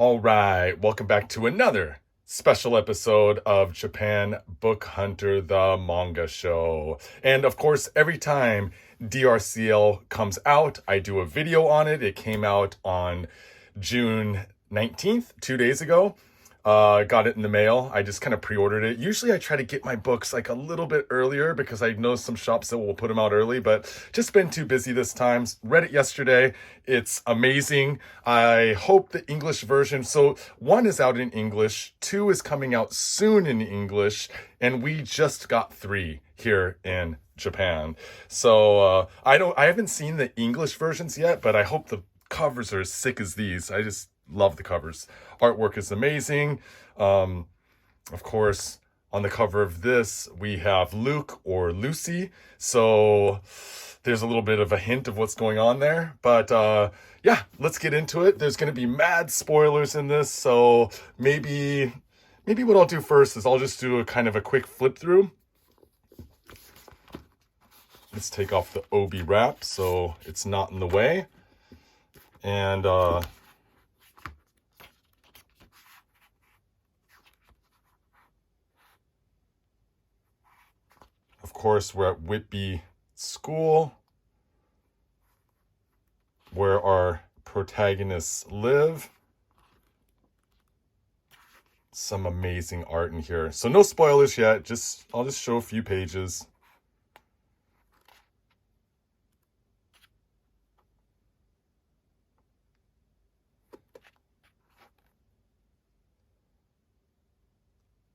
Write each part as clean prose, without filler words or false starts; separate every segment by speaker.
Speaker 1: All right, welcome back to another special episode of Japan Book Hunter, the manga show. And of course, every time DRCL comes out, I do a video on it. It came out on June 19th, 2 days ago. Got it in the mail. I just kind of pre-ordered it. Usually I try to get my books like a little bit earlier because I know some shops that will put them out early, but just been too busy this time. Read it yesterday. It's amazing. I hope the English version. So 1 is out in English, 2 is coming out soon in English, and we just got 3 here in Japan. So I haven't seen the English versions yet, but I hope the covers are as sick as these. I just love the covers. Artwork is amazing. Of course, on the cover of this, we have Luke or Lucy. So there's a little bit of a hint of what's going on there. But yeah, let's get into it. There's going to be mad spoilers in this. So maybe what I'll do first is I'll just do a kind of a quick flip through. Let's take off the Obi wrap so it's not in the way. And of course, we're at Whitby School, where our protagonists live. Some amazing art in here. So no spoilers yet. I'll just show a few pages.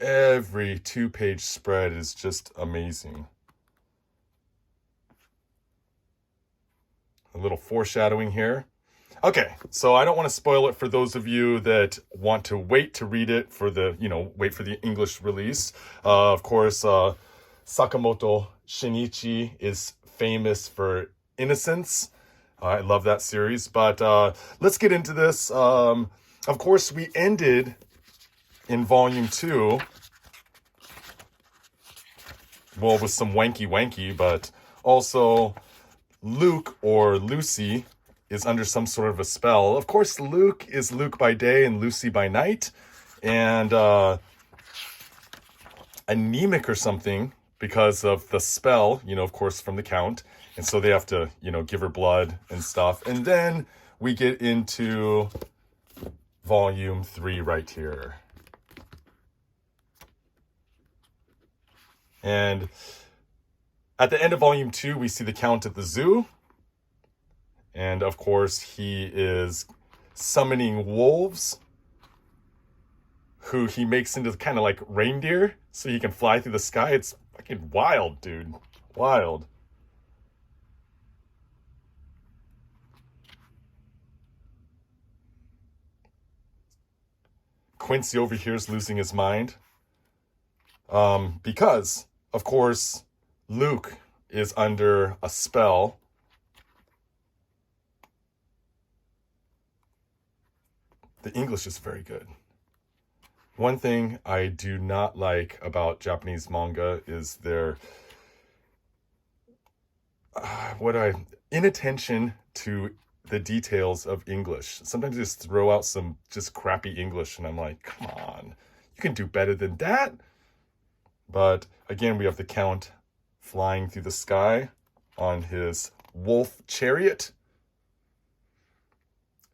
Speaker 1: Every 2-page spread is just amazing. A little foreshadowing here. Okay, so I don't want to spoil it for those of you that want to wait to read it for the, wait for the English release. Of course, Sakamoto Shinichi is famous for Innocence. I love that series, but let's get into this. Of course, we ended in volume 2, well, with some wanky, but also Luke or Lucy is under some sort of a spell. Of course, Luke is Luke by day and Lucy by night, and anemic or something because of the spell, of course, from the Count. And so they have to, give her blood and stuff. And then we get into volume 3 right here. And at the end of volume 2, we see the Count at the zoo. And of course, he is summoning wolves who he makes into kind of like reindeer so he can fly through the sky. It's fucking wild, dude. Wild. Quincy over here is losing his mind. Because, of course, Luke is under a spell. The English is very good. One thing I do not like about Japanese manga is their inattention to the details of English. Sometimes they just throw out some just crappy English, and I'm like, come on, you can do better than that. But again, we have the Count flying through the sky on his wolf chariot.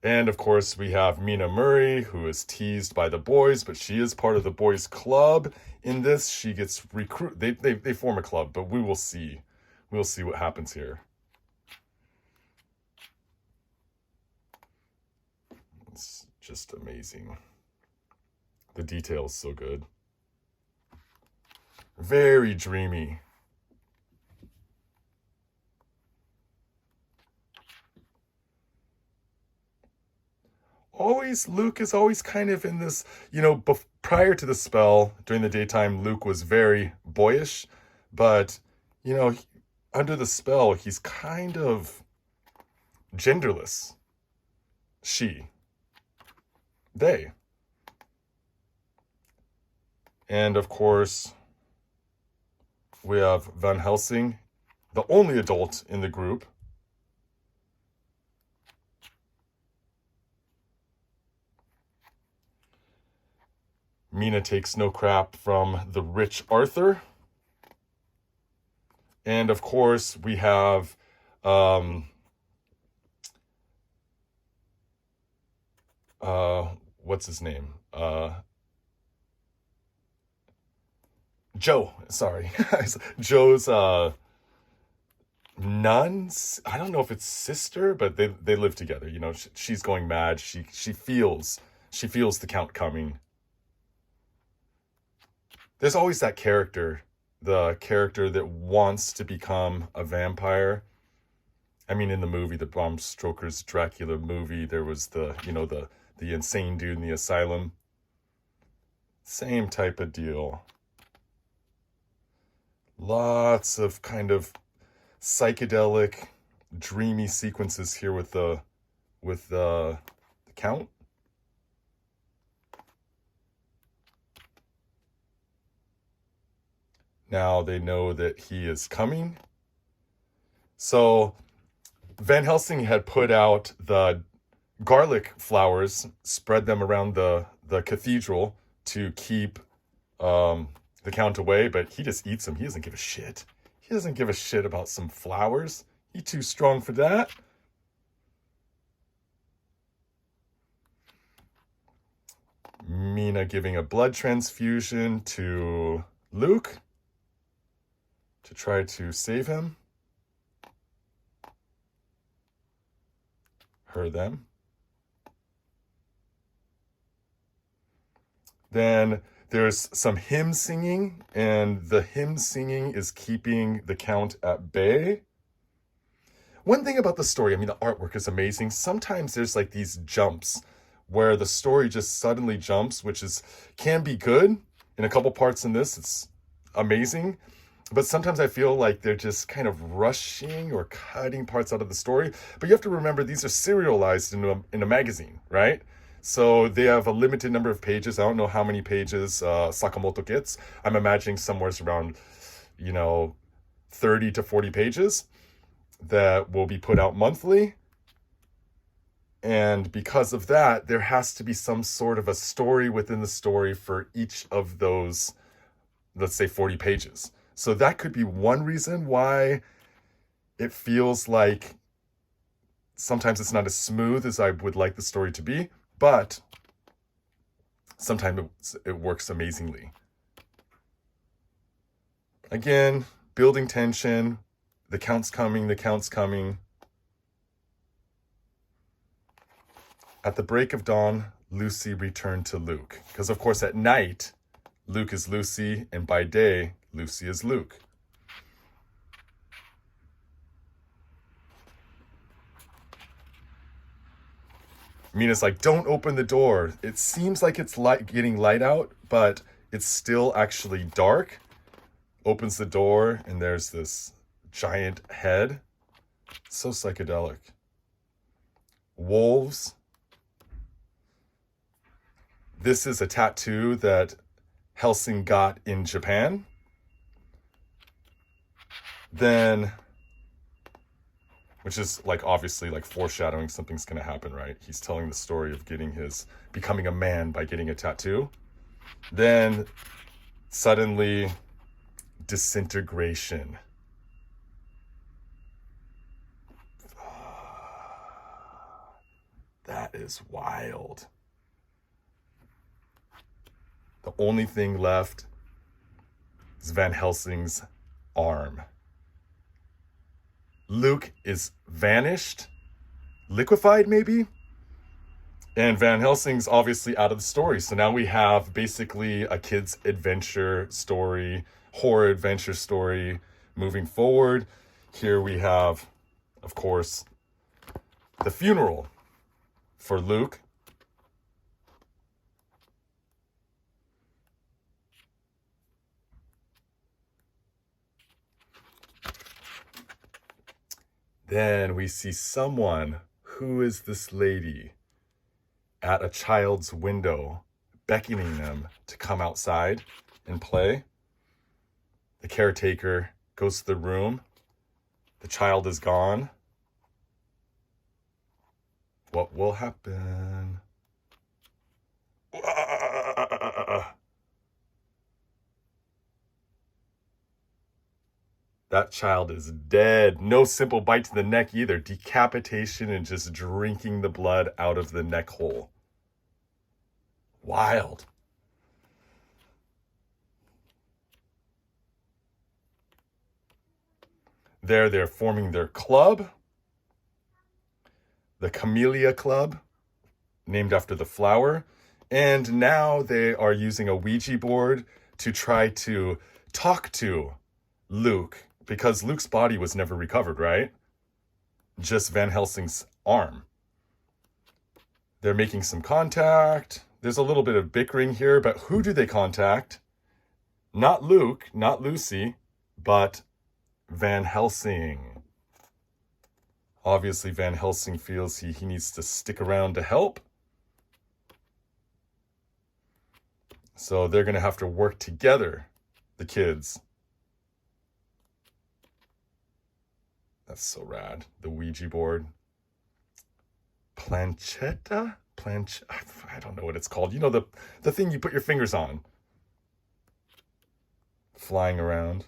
Speaker 1: And of course, we have Mina Murray, who is teased by the boys, but she is part of the boys' club. In this, she gets recruited. They form a club, but we will see. We'll see what happens here. It's just amazing. The detail is so good. Very dreamy. Luke is always kind of in this, prior to the spell, during the daytime, Luke was very boyish, but, under the spell, he's kind of genderless. She. They. And of course, we have Van Helsing, the only adult in the group. Mina takes no crap from the rich Arthur. And of course, we have what's his name? Joe, sorry. Joe's nuns. I don't know if it's sister, but they live together. You know, she's going mad. She feels the count coming. There's always that character, the character that wants to become a vampire. I mean, in the movie, the Bram Stoker's Dracula movie, there was the insane dude in the asylum. Same type of deal. Lots of kind of psychedelic, dreamy sequences here with the count. Now they know that he is coming. So Van Helsing had put out the garlic flowers, spread them around the cathedral to keep the count away, but he just eats them. He doesn't give a shit. He doesn't give a shit about some flowers. He's too strong for that. Mina giving a blood transfusion to Luke to try to save him. Them. Then there's some hymn singing, and the hymn singing is keeping the count at bay. One thing about the story, I mean, the artwork is amazing. Sometimes there's like these jumps where the story just suddenly jumps, which can be good. In a couple parts in this, it's amazing. But sometimes I feel like they're just kind of rushing or cutting parts out of the story. But you have to remember, these are serialized in a magazine, right? So they have a limited number of pages. I don't know how many pages Sakamoto gets. I'm imagining somewhere around, 30 to 40 pages that will be put out monthly. And because of that, there has to be some sort of a story within the story for each of those, let's say, 40 pages. So that could be one reason why it feels like sometimes it's not as smooth as I would like the story to be, but sometimes it works amazingly. Again, building tension, the count's coming. At the break of dawn, Lucy returned to Luke. Because of course at night, Luke is Lucy, and by day, Lucy is Luke. Mina's like, don't open the door. It seems like it's getting light out, but it's still actually dark. Opens the door, and there's this giant head. So psychedelic. Wolves. This is a tattoo that Helsing got in Japan. Then, which is like obviously like foreshadowing something's gonna happen, right? He's telling the story of becoming a man by getting a tattoo. Then suddenly disintegration. That is wild. The only thing left is Van Helsing's arm. Luke is vanished, liquefied maybe, and Van Helsing's obviously out of the story. So now we have basically a kid's adventure story, horror adventure story moving forward. Here we have, of course, the funeral for Luke. Then we see someone, who is this lady, at a child's window, beckoning them to come outside and play. The caretaker goes to the room. The child is gone. What will happen? That child is dead. No simple bite to the neck either. Decapitation and just drinking the blood out of the neck hole. Wild. They're forming their club, the Camellia Club, named after the flower. And now they are using a Ouija board to try to talk to Luke, because Luke's body was never recovered, right? Just Van Helsing's arm. They're making some contact. There's a little bit of bickering here, but who do they contact? Not Luke, not Lucy, but Van Helsing. Obviously, Van Helsing feels he needs to stick around to help. So they're going to have to work together, the kids. That's so rad. The Ouija board. Planchetta? I don't know what it's called. You know, the thing you put your fingers on. Flying around.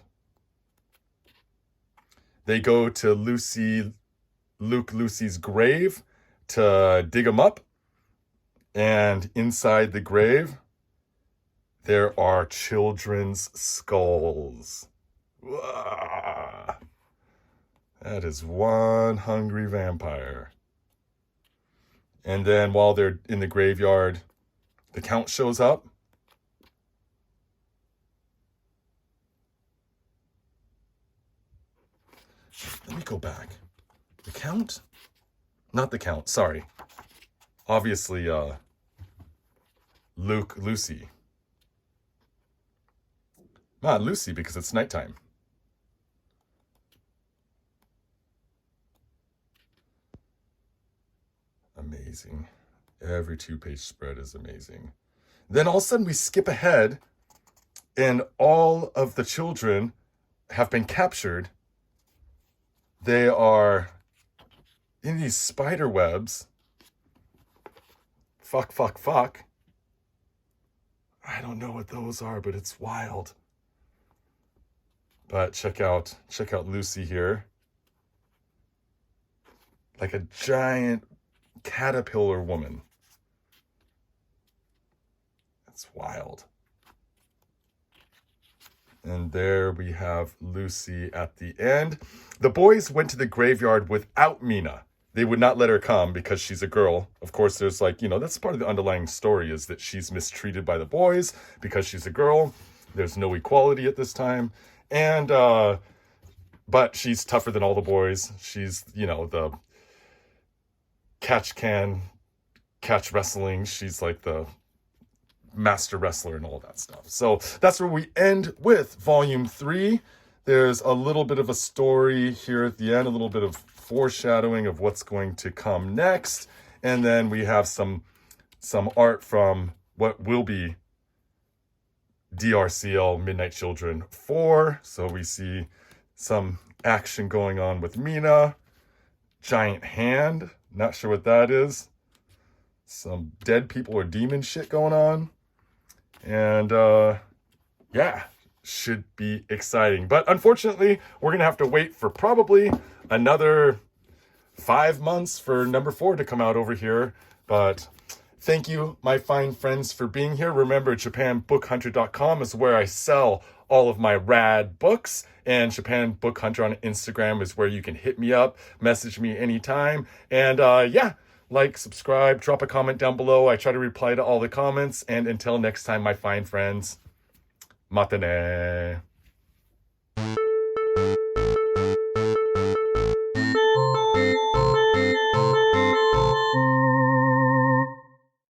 Speaker 1: They go to Lucy's grave to dig him up. And inside the grave, there are children's skulls. Wah. That is one hungry vampire. And then while they're in the graveyard, the Count shows up. Let me go back. The Count? Not the Count, sorry. Obviously, Lucy. Not Lucy, because it's nighttime. Amazing. Every 2-page spread is amazing. Then all of a sudden we skip ahead and all of the children have been captured. They are in these spider webs. Fuck. I don't know what those are, but it's wild. But check out Lucy here. Like a giant caterpillar woman. That's wild. And there we have Lucy at the end. The boys went to the graveyard without Mina. They would not let her come because she's a girl. Of course, there's that's part of the underlying story, is that she's mistreated by the boys because she's a girl. There's no equality at this time. And, but she's tougher than all the boys. She's, the catch wrestling. She's like the master wrestler and all that stuff. So that's where we end with Volume 3. There's a little bit of a story here at the end, a little bit of foreshadowing of what's going to come next. And then we have some art from what will be DRCL Midnight Children 4. So we see some action going on with Mina. Giant hand. Not sure what that is. Some dead people or demon shit going on. And yeah, should be exciting. But unfortunately, we're going to have to wait for probably another 5 months for number 4 to come out over here. But thank you, my fine friends, for being here. Remember, JapanBookHunter.com is where I sell all of my rad books. And Japan Book Hunter on Instagram is where you can hit me up, message me anytime. And yeah, like, subscribe, drop a comment down below. I try to reply to all the comments. And until next time, my fine friends, matane.